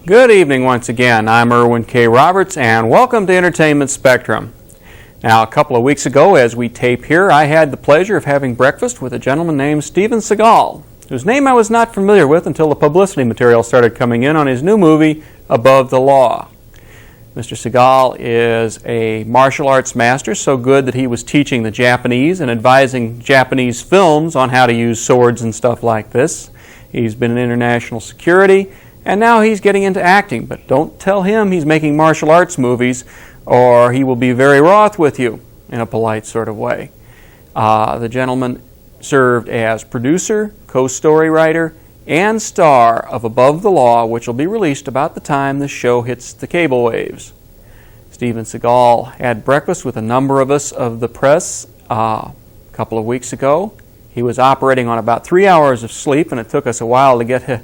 Good evening once again. I'm Erwin K. Roberts, and welcome to Entertainment Spectrum. Now, a couple of weeks ago, as we tape here, I had the pleasure of having breakfast with a gentleman named Steven Seagal, whose name I was not familiar with until the publicity material started coming in on his new movie, Above the Law. Mr. Seagal is a martial arts master, so good that he was teaching the Japanese and advising Japanese films on how to use swords and stuff like this. He's been in international security, and now he's getting into acting. But don't tell him he's making martial arts movies, or he will be very wroth with you in a polite sort of way. The gentleman served as producer, co-story writer, and star of Above the Law, which will be released about the time this show hits the cable waves. Steven Seagal had breakfast with a number of us of the press a couple of weeks ago. He was operating on about 3 hours of sleep, and it took us a while to get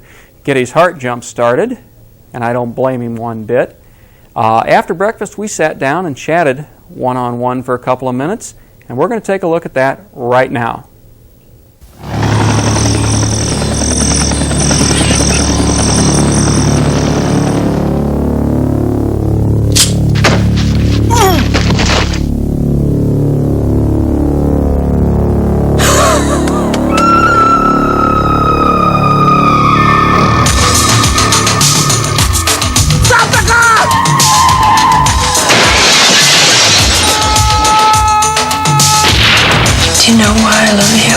his heart jump started, and I don't blame him one bit. After breakfast, we sat down and chatted one-on-one for a couple of minutes, and we're going to take a look at that right now. Do you know why I love you?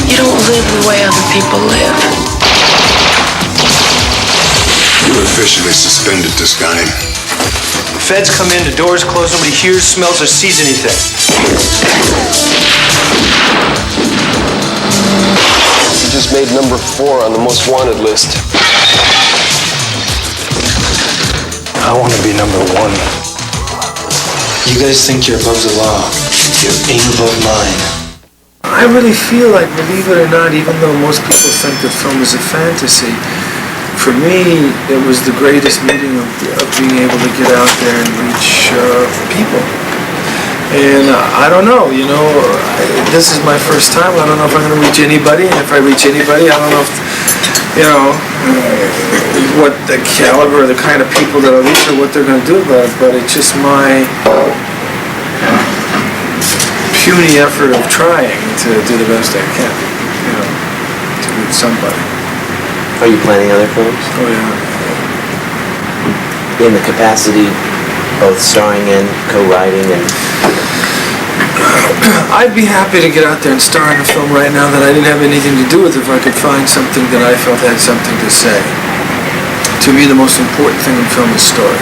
You don't live the way other people live. You're officially suspended, this guy. Feds come in, the doors close, nobody hears, smells, or sees anything. You just made number 4 on the most wanted list. I want to be number 1. You guys think you're above the law. You ain't above mine. I really feel like, believe it or not, even though most people think that film is a fantasy, for me, it was the greatest meeting of being able to get out there and reach people. And I don't know, this is my first time. I don't know if I'm going to reach anybody. And if I reach anybody, I don't know if, what the caliber, the kind of people that I'll reach or what they're going to do about it. But it's just my puny effort of trying to do the best I can, to reach somebody. Are you planning other films? Oh, yeah. In the capacity, both starring and co-writing and... I'd be happy to get out there and star in a film right now that I didn't have anything to do with if I could find something that I felt had something to say. To me, the most important thing in film is story.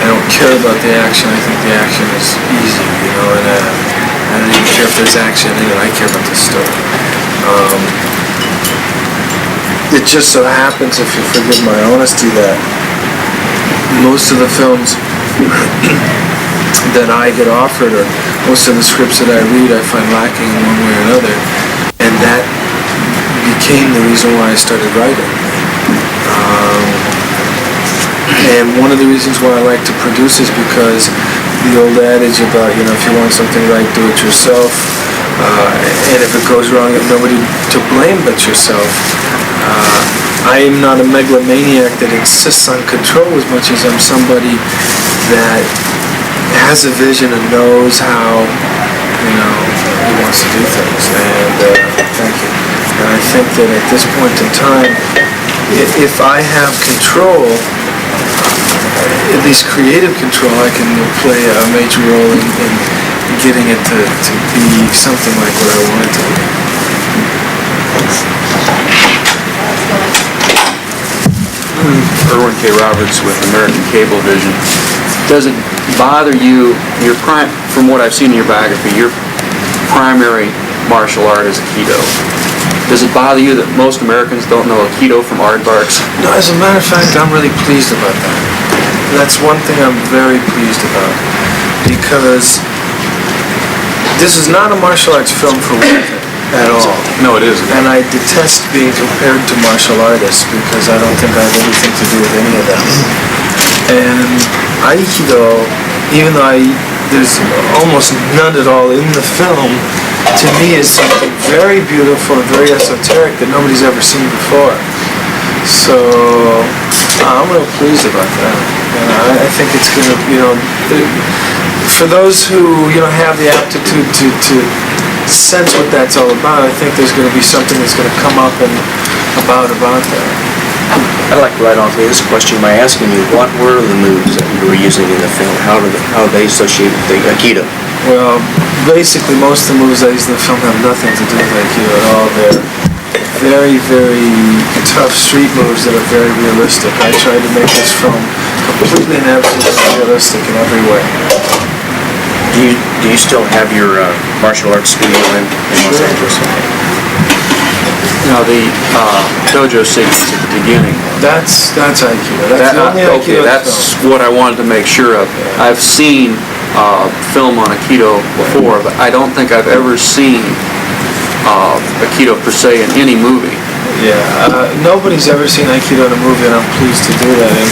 I don't care about the action. I think the action is easy, and I don't even care if there's action in it. I care about the story. It just so happens, if you forgive my honesty, that most of the films that I get offered, or most of the scripts that I read, I find lacking in one way or another, and that became the reason why I started writing. And one of the reasons why I like to produce is because the old adage about, if you want something right, do it yourself, and if it goes wrong, you have nobody to blame but yourself. I am not a megalomaniac that insists on control as much as I'm somebody that has a vision and knows how, he wants to do things. And thank you. And I think that at this point in time, if I have control, at least creative control, I can play a major role in getting it to be something like what I want it to be. Erwin K. Roberts with American Cablevision. Does it bother you, from what I've seen in your biography, your primary martial art is Aikido? Does it bother you that most Americans don't know Aikido from aardvarks? No, as a matter of fact, I'm really pleased about that. That's one thing I'm very pleased about, because this is not a martial arts film for women at all. No, it isn't. And I detest being compared to martial artists because I don't think I have anything to do with any of them. And Aikido, even though there's almost none at all in the film, to me is something very beautiful and very esoteric that nobody's ever seen before. So I'm real pleased about that. And I think it's going to, for those who, have the aptitude to sense what that's all about, I think there's going to be something that's going to come up and about that. I'd like to write off this question by asking you, what were the moves that you were using in the film? How they associate with the Aikido? Well, basically most of the moves I use in the film have nothing to do with Aikido at all. They're very, very tough street moves that are very realistic. I tried to make this film completely and absolutely realistic in every way. Do you still have your martial arts studio in Los Angeles? Now the dojo sequence at the beginning. That's Aikido. That's the only Aikido. Okay, that's what I wanted to make sure of. I've seen film on Aikido before, but I don't think I've ever seen Aikido per se in any movie. Yeah, nobody's ever seen Aikido in a movie, and I'm pleased to do that. And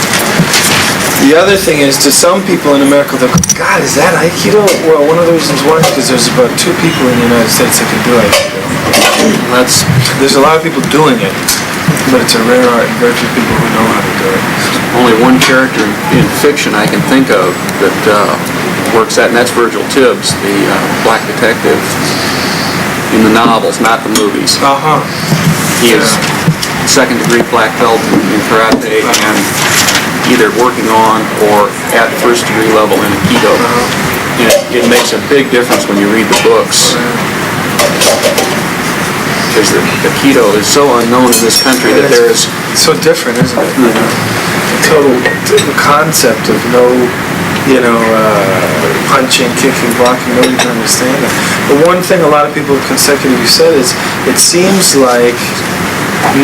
the other thing is, to some people in America, they'll go, God, is that Aikido? Well, one of the reasons why is because there's about 2 people in the United States that can do Aikido. There's a lot of people doing it, but it's a rare art and very few people who know how to do it. Only one character in fiction I can think of that works that, and that's Virgil Tibbs, the black detective in the novels, not the movies. He is second-degree black belt in karate and either working on or at first-degree level in Aikido. And it makes a big difference when you read the books. Because the Aikido is so unknown in this country that there is... It's so different, isn't it? The concept of no, punching, kicking, blocking, nobody can understand that. But one thing a lot of people consecutively said is, it seems like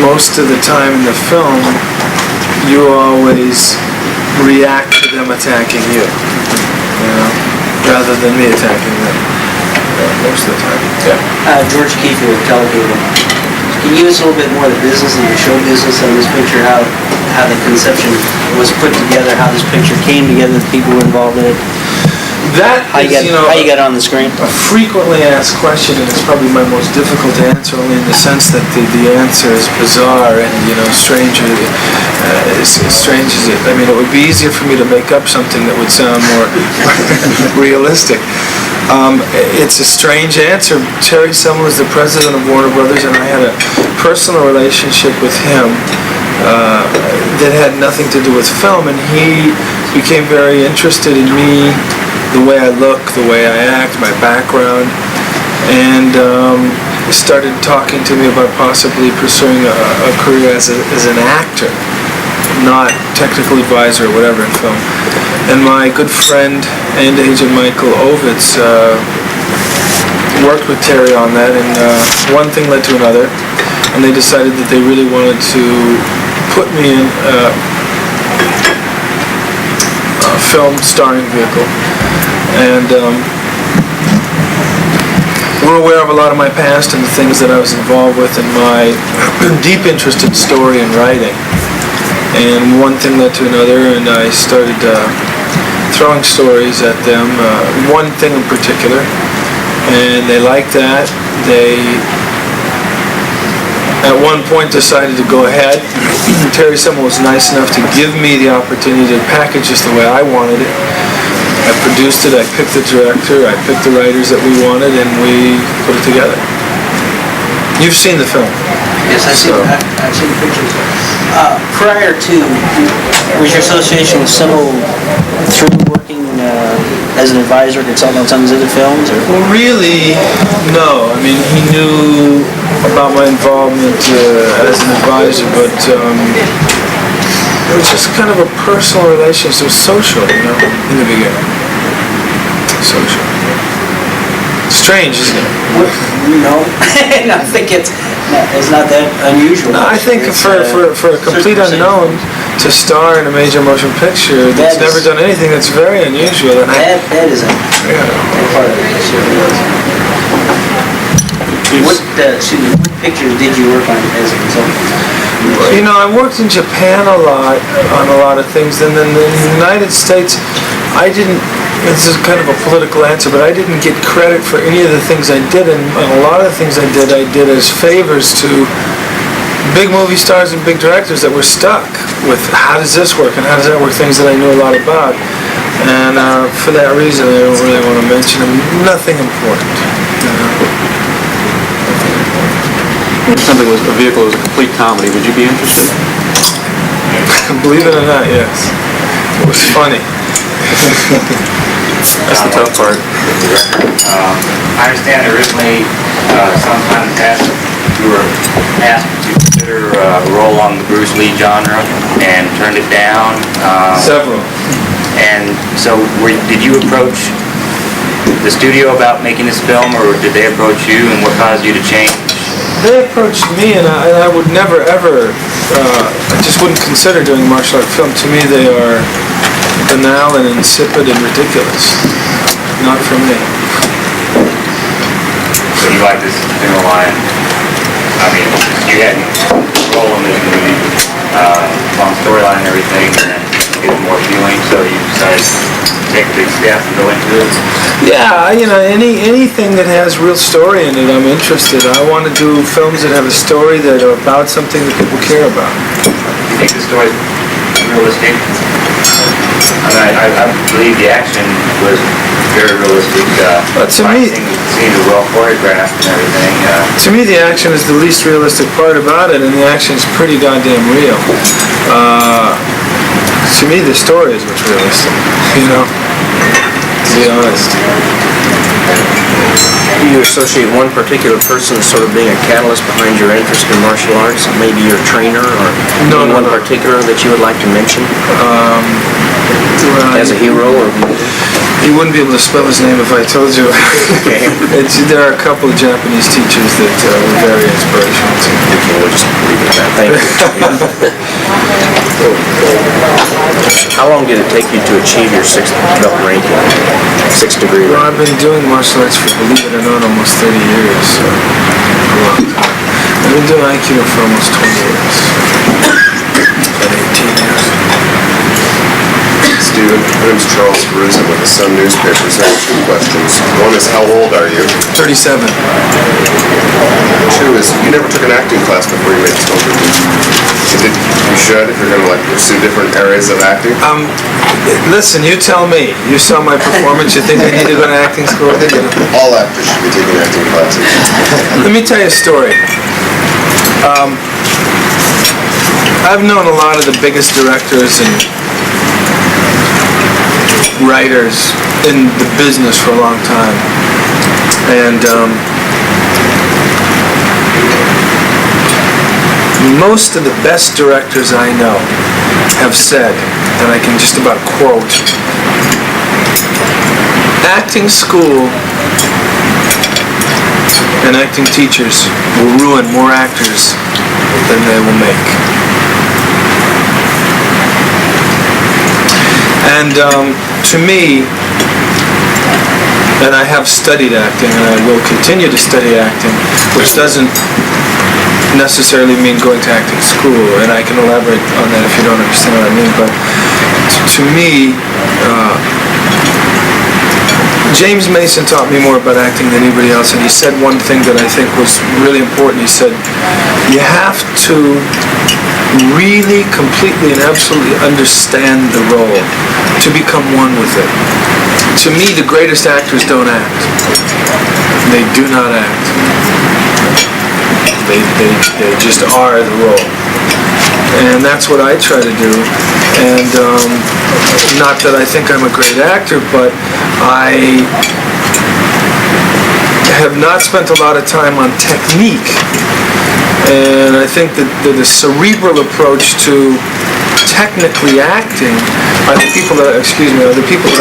most of the time in the film, you always react to them attacking you, rather than me attacking them. Most of the time. Yeah. George Kiefer with Television. Can you give us a little bit more of the business and the show business of this picture, how the conception was put together, how this picture came together, the people who were involved in it? How you got it on the screen? A frequently asked question, and it's probably my most difficult to answer, only in the sense that the answer is bizarre and strange as it. I mean, it would be easier for me to make up something that would sound more realistic. It's a strange answer. Terry Semel is the president of Warner Brothers, and I had a personal relationship with him that had nothing to do with film, and he became very interested in me, the way I look, the way I act, my background, and started talking to me about possibly pursuing a career as an actor, not technical advisor or whatever in film. And my good friend and agent Michael Ovitz worked with Terry on that, and one thing led to another, and they decided that they really wanted to put me in a film starring vehicle. And we're aware of a lot of my past and the things that I was involved with and my deep interest in story and writing. And one thing led to another, and I started throwing stories at them, one thing in particular, and they liked that. They at one point decided to go ahead. Terry Semel was nice enough to give me the opportunity to package this the way I wanted it. I produced it, I picked the director, I picked the writers that we wanted, and we put it together. You've seen the film. Yes, I've seen the pictures. Prior to, was your association with Semel through working as an advisor, consultant on some of his other films? Or? Well, really, no. I mean, he knew about my involvement as an advisor, but it was just kind of a personal relationship, social, in the beginning. Social. Strange, isn't it? No, I think it's not that unusual. No, I think for a complete unknown to star in a major motion picture that's never done anything, that's very unusual. And that is a part of it. What pictures did you work on as a consultant? I worked in Japan a lot on a lot of things, and then in the United States, I didn't. This is kind of a political answer, but I didn't get credit for any of the things I did, and a lot of the things I did as favors to big movie stars and big directors that were stuck with how does this work and how does that work, things that I knew a lot about. And for that reason, I don't really want to mention them. Nothing important. If something was a vehicle was a complete comedy, would you be interested? Believe it or not, yes. It was funny. That's the tough part. I understand originally, sometime in the past, you were asked to consider a role on the Bruce Lee genre and turned it down. Several. And so, did you approach the studio about making this film, or did they approach you, and what caused you to change? They approached me, and I would never, ever, I just wouldn't consider doing martial art film. To me, they are banal and insipid and ridiculous. Not for me. So you like this general line? I mean, you had a role in this movie, long storyline and everything, and it was more appealing, so you decided to take a big step and go into it? Yeah, anything that has real story in it, I'm interested. I want to do films that have a story that are about something that people care about. Do you think the story is realistic? I believe the action was very realistic. To me, scenes are well choreographed and everything. To me, the action is the least realistic part about it, and the action is pretty goddamn real. To me, the story is what's realistic, to be honest. Do you associate one particular person as sort of being a catalyst behind your interest in martial arts? Maybe your trainer, or anyone particular that you would like to mention? As a hero, or you wouldn't be able to spell his name if I told you. Okay. There are a couple of Japanese teachers that were very inspirational to me. Okay, we'll just leave it at that. Thank you. How long did it take you to achieve your 6th belt ranking? 6th degree ranking? Well, I've been doing martial arts for, believe it or not, almost 30 years. So a long time. I've been doing Aikido for almost 20 years. About 18 years. Steven, my name's Charles Caruso with the Sun newspapers. I have 2 questions. One is, how old are you? 37. 2 is, you never took an acting class before you made this film, did you? You should, if you're going to pursue different areas of acting. Listen, you tell me. You saw my performance. You think I need to go to acting school? All actors should be taking acting classes. Let me tell you a story. I've known a lot of the biggest directors and writers in the business for a long time, and most of the best directors I know have said, and I can just about quote, acting school and acting teachers will ruin more actors than they will make. And to me, and I have studied acting, and I will continue to study acting, which doesn't necessarily mean going to acting school, and I can elaborate on that if you don't understand what I mean, but to me, James Mason taught me more about acting than anybody else, and he said one thing that I think was really important. He said, you have to really, completely, and absolutely understand the role to become one with it. To me, the greatest actors don't act. They do not act. They just are the role. And that's what I try to do. And not that I think I'm a great actor, but I have not spent a lot of time on technique. And I think that the cerebral approach to technically acting are the people that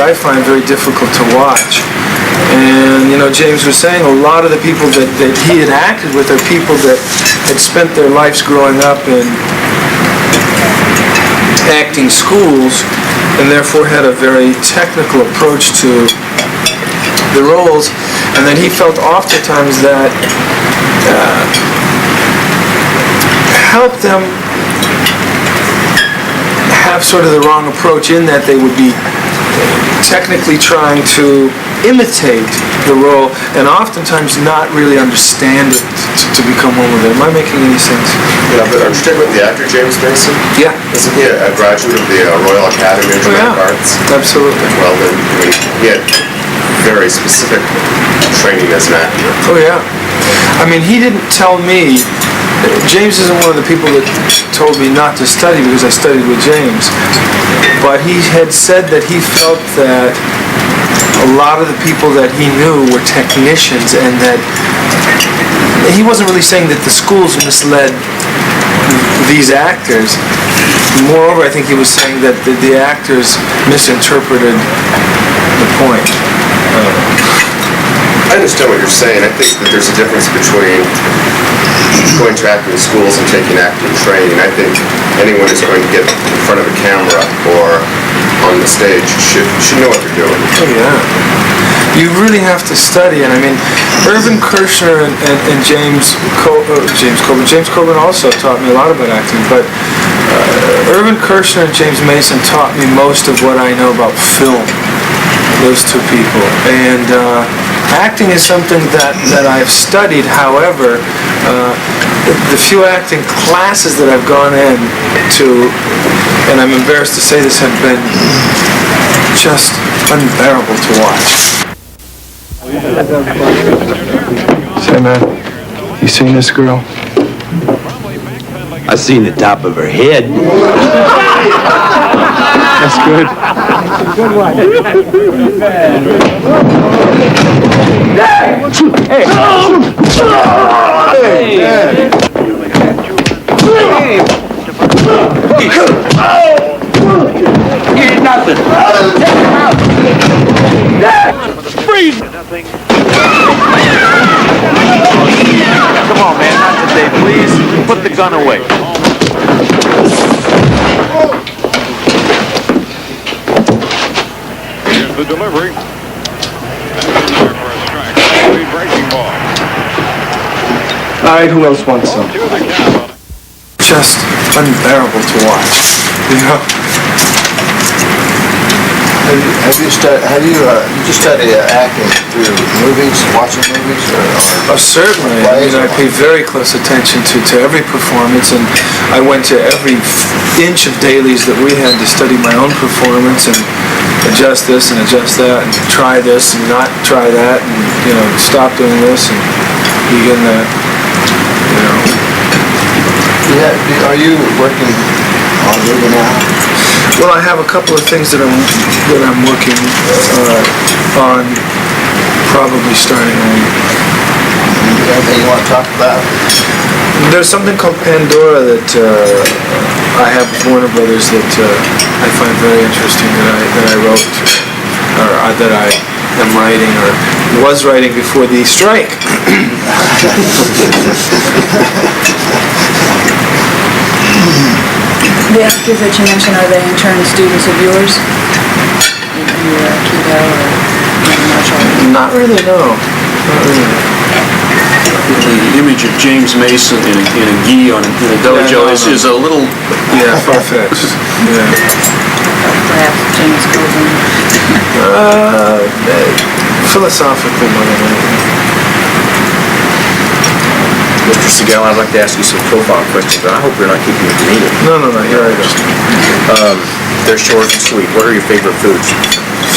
I find very difficult to watch. And James was saying a lot of the people that he had acted with are people that had spent their lives growing up in acting schools and therefore had a very technical approach to the roles, and that he felt oftentimes that helped them have sort of the wrong approach, in that they would be technically trying to imitate the role and oftentimes not really understand it to become one with it. Am I making any sense? Yeah, but are you talking about the actor James Mason? Yeah. Isn't he a graduate of the Royal Academy of Dramatic Arts? Absolutely. Well, then, I mean, he had very specific training as an actor. Oh, yeah. I mean, he didn't tell me. James isn't one of the people that told me not to study because I studied with James. But he had said that he felt that a lot of the people that he knew were technicians and that he wasn't really saying that the schools misled these actors. Moreover, I think he was saying that the actors misinterpreted the point. I understand what you're saying. I think that there's a difference between going to acting schools and taking acting training. I think anyone who's going to get in front of a camera or on the stage should know what they're doing. Oh, yeah. You really have to study, and I mean, Erwin Kershner and James Coburn also taught me a lot about acting, but Erwin Kershner and James Mason taught me most of what I know about film. Those two people. And acting is something that I've studied. However, the few acting classes that I've gone into, and I'm embarrassed to say this, have been just unbearable to watch. Say, man, you seen this girl? I seen the top of her head. That's good. Good one. Hey! Nothing. Freeze! Come on, man, not today, please. Put the gun away. Here's the delivery. And for a strike. Lead breaking ball. All right, who else wants some? Just unbearable to watch, you know. Have you study acting through movies, watching movies, or certainly. I mean, I pay very close attention to every performance, and I went to every inch of dailies that we had to study my own performance and adjust this and adjust that and try this and not try that and, you know, stop doing this and begin that, you know. Yeah, are you working on a movie now? Well, I have a couple of things that I'm working on, probably starting on. Anything you want to talk about? There's something called Pandora that I have with Warner Brothers that I find very interesting that I wrote, or that I am writing or was writing before the strike. The actors that you mentioned, are they in turn students of yours? Either Kido or Marshall? Not really, no. Not really. The image of James Mason in a gi in a dojo is a little... Yeah, far-fetched. Yeah. Perhaps James Coburn? Philosophical more than anything. Mr. Seagal, I'd like to ask you some profile questions, and I hope you're not keeping me to meeting. No, here I go. They're short and sweet. What are your favorite foods?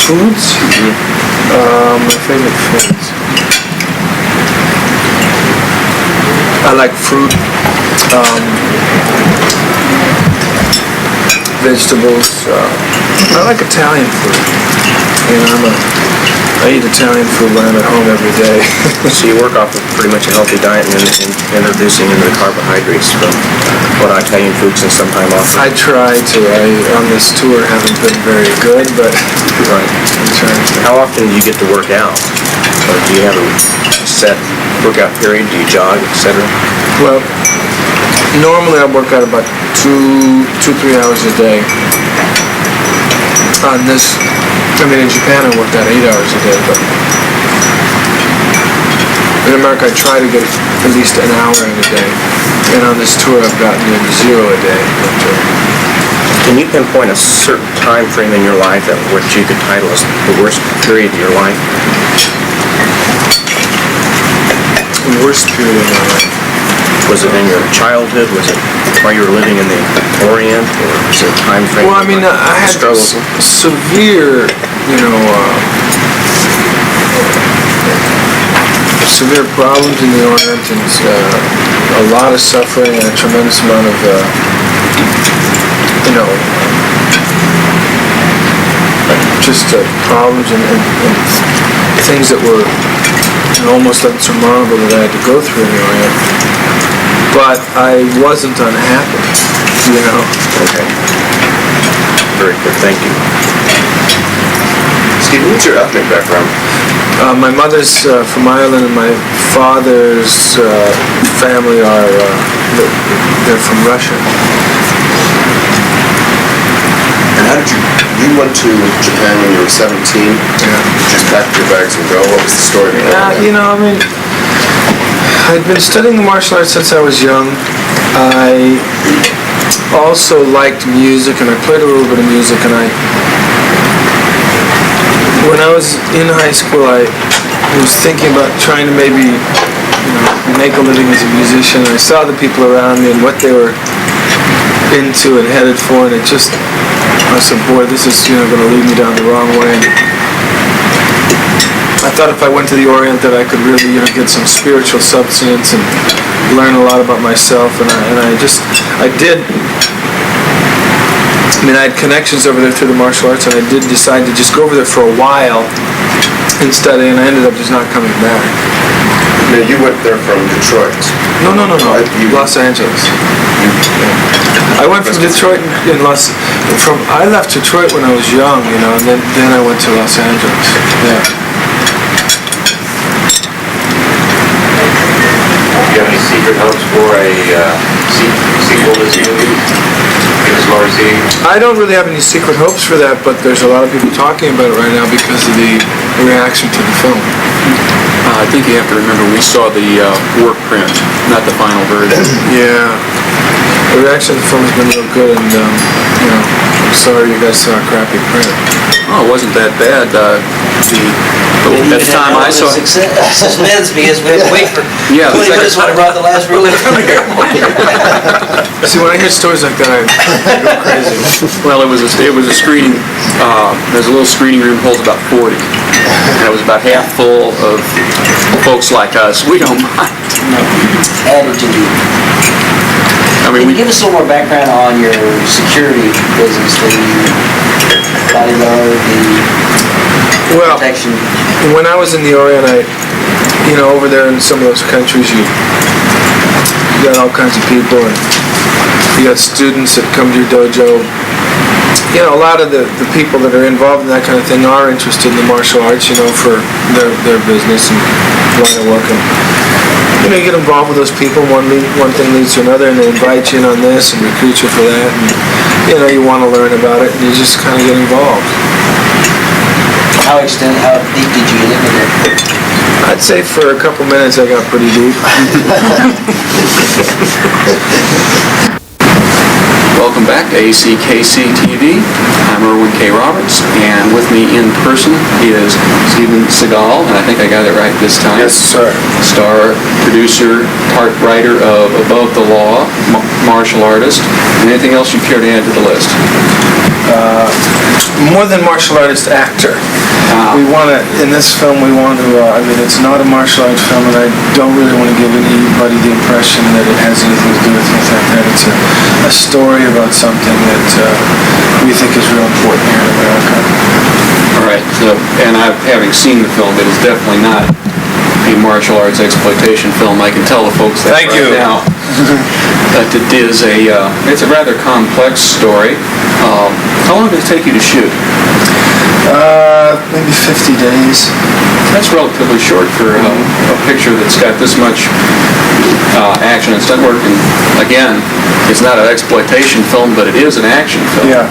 Foods? Mm-hmm. My favorite foods. I like fruit, vegetables. I like Italian food. You know, I eat Italian food when I'm at home every day. So you work off of pretty much a healthy diet and introducing into the carbohydrates from what Italian foods and sometime off. I try to. On this tour haven't been very good, but right. I'm trying to. How often do you get to work out? Or do you have a set workout period? Do you jog, etc.? Well, normally I work out about 2-3 hours a day. On this, in Japan I worked out 8 hours a day, but in America I try to get at least an hour in a day. And on this tour I've gotten in 0 a day. Can you pinpoint a certain time frame in your life at which you could title as the worst period of your life? worst period of my life. Was it in your childhood? Was it while you were living in the Orient? Or was it a time frame? Well, I mean, I had struggles? severe, severe problems in the Orient, and a lot of suffering and a tremendous amount of, just problems and things that were almost unsurmountable that I had to go through in the Orient. But I wasn't unhappy, Okay. Very good, thank you. Steve, what's your ethnic background? My mother's from Ireland, and my father's family they're from Russia. And how did you went to Japan when you were 17? Yeah. Just packed your bags and go? What was the story behind that? I'd been studying the martial arts since I was young. I also liked music, and I played a little bit of music, and when I was in high school, I was thinking about trying to maybe, make a living as a musician. I saw the people around me and what they were into and headed for, and I said, boy, this is, going to lead me down the wrong way. And I thought if I went to the Orient that I could really, get some spiritual substance and learn a lot about myself, and I did. I had connections over there through the martial arts, and I did decide to just go over there for a while and study, and I ended up just not coming back. Now, you went there from Detroit. No. Los Angeles. I went from Detroit I left Detroit when I was young, and then I went to Los Angeles. Yeah. Do you have any secret hopes for a sequel to this movie? I don't really have any secret hopes for that, but there's a lot of people talking about it right now because of the reaction to the film. I think you have to remember we saw the work print, not the final version. Yeah. The reaction to the film has been real good, and I'm sorry you guys saw a crappy print. Oh, it wasn't that bad. At the time I saw it. Suspense because we had to wait for 20 minutes when I brought the last reel in from here. See, when I hear stories like that, I go crazy. Well, it was a screening. There's a little screening room holds about 40, and it was about half full of folks like us. We don't mind. Added to you. Can you give us a little more background on your security business, the bodyguard, the protection? When I was in the Orient, over there in some of those countries, you got all kinds of people, and you got students that come to your dojo. A lot of the people that are involved in that kind of thing are interested in the martial arts, for their business and line of work. And, you get involved with those people, one thing leads to another, and they invite you in on this and recruit you for that, and, you want to learn about it, and you just kind of get involved. How deep did you get into it? I'd say for a couple minutes I got pretty deep. Welcome back to ACKC TV. I'm Erwin K. Roberts, and with me in person is Steven Seagal, and I think I got it right this time. Yes, sir. Star, producer, part writer of Above the Law, martial artist, and anything else you care to add to the list? More than martial artist, actor. We want to, in this film, it's not a martial arts film, and I don't really want to give anybody the impression that it has anything to do with that. It's a story about something that we think is real important here in America. All right, and having seen the film, it is definitely not a martial arts exploitation film. I can tell the folks that now. But it's a rather complex story. How long did it take you to shoot? Maybe 50 days. That's relatively short for a picture that's got this much action and stunt work. And again, it's not an exploitation film, but it is an action film. Yeah.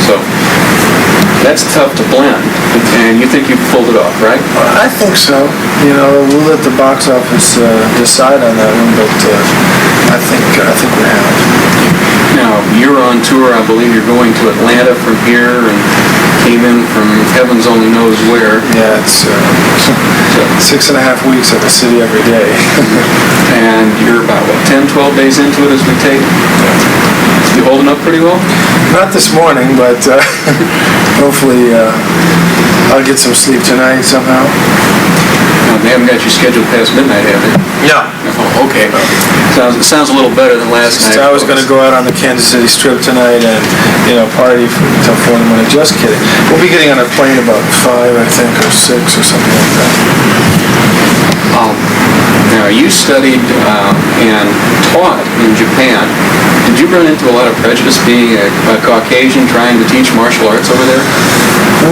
So that's tough to blend. And you think you pulled it off, right? I think so. We'll let the box office decide on that one, but I think we have. Now, you're on tour. I believe you're going to Atlanta from here and came in from heavens only knows where. Yeah, it's 6.5 weeks at the city every day. And you're about, what, 10, 12 days into it as we tape? You holding up pretty well? Not this morning, but hopefully I'll get some sleep tonight somehow. They haven't got you scheduled past midnight, have they? Yeah. Oh, okay. Sounds a little better than last night. So I was going to go out on the Kansas City Strip tonight and, party until 4 in the morning. Just kidding. We'll be getting on a plane about 5, I think, or 6 or something like that. Now, you studied and taught in Japan. Did you run into a lot of prejudice being a Caucasian trying to teach martial arts over there?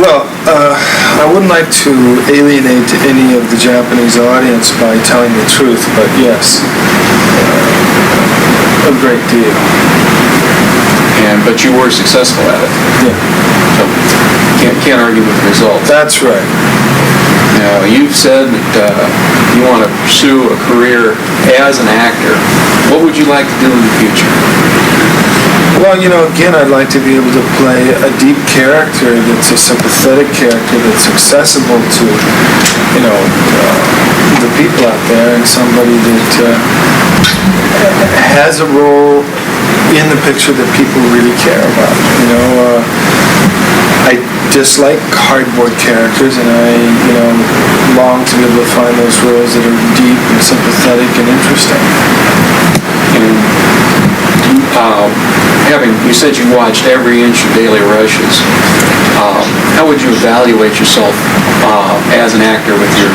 Well, I wouldn't like to alienate any of the Japanese audience by telling the truth, but yes, a great deal. But you were successful at it. Yeah. So can't argue with the results. That's right. Now, you've said that you want to pursue a career as an actor. What would you like to do in the future? Well, again, I'd like to be able to play a deep character that's a sympathetic character that's accessible to, the people out there, and somebody that has a role in the picture that people really care about. I dislike cardboard characters, and I, long to be able to find those roles that are deep and sympathetic and interesting. You said you watched every inch of Daily Rushes. How would you evaluate yourself as an actor with your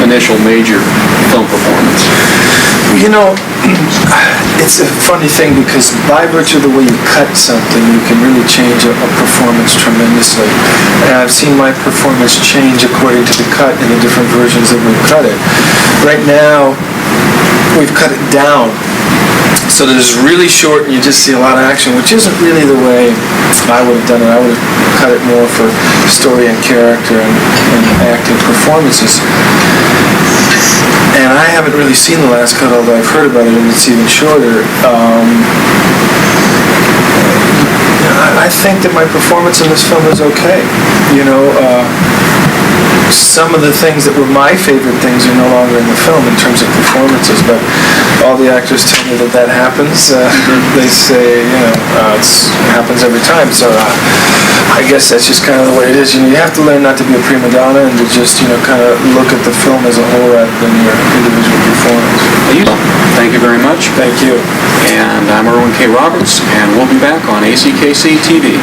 initial major film performance? It's a funny thing because by virtue of the way you cut something, you can really change a performance tremendously. And I've seen my performance change according to the cut in the different versions that we've cut it. Right now, we've cut it down. So that it's really short and you just see a lot of action, which isn't really the way I would have done it. I would have cut it more for story and character and acting performances. And I haven't really seen the last cut, although I've heard about it and it's even shorter. I think that my performance in this film is okay. Some of the things that were my favorite things are no longer in the film in terms of performances, but all the actors tell me that happens. They say, it happens every time. So I guess that's just kind of the way it is. You have to learn not to be a prima donna and to just, kind of look at the film as a whole rather than your individual performance. Thank you very much. Thank you. And I'm Erwin K. Roberts, and we'll be back on ACKC TV.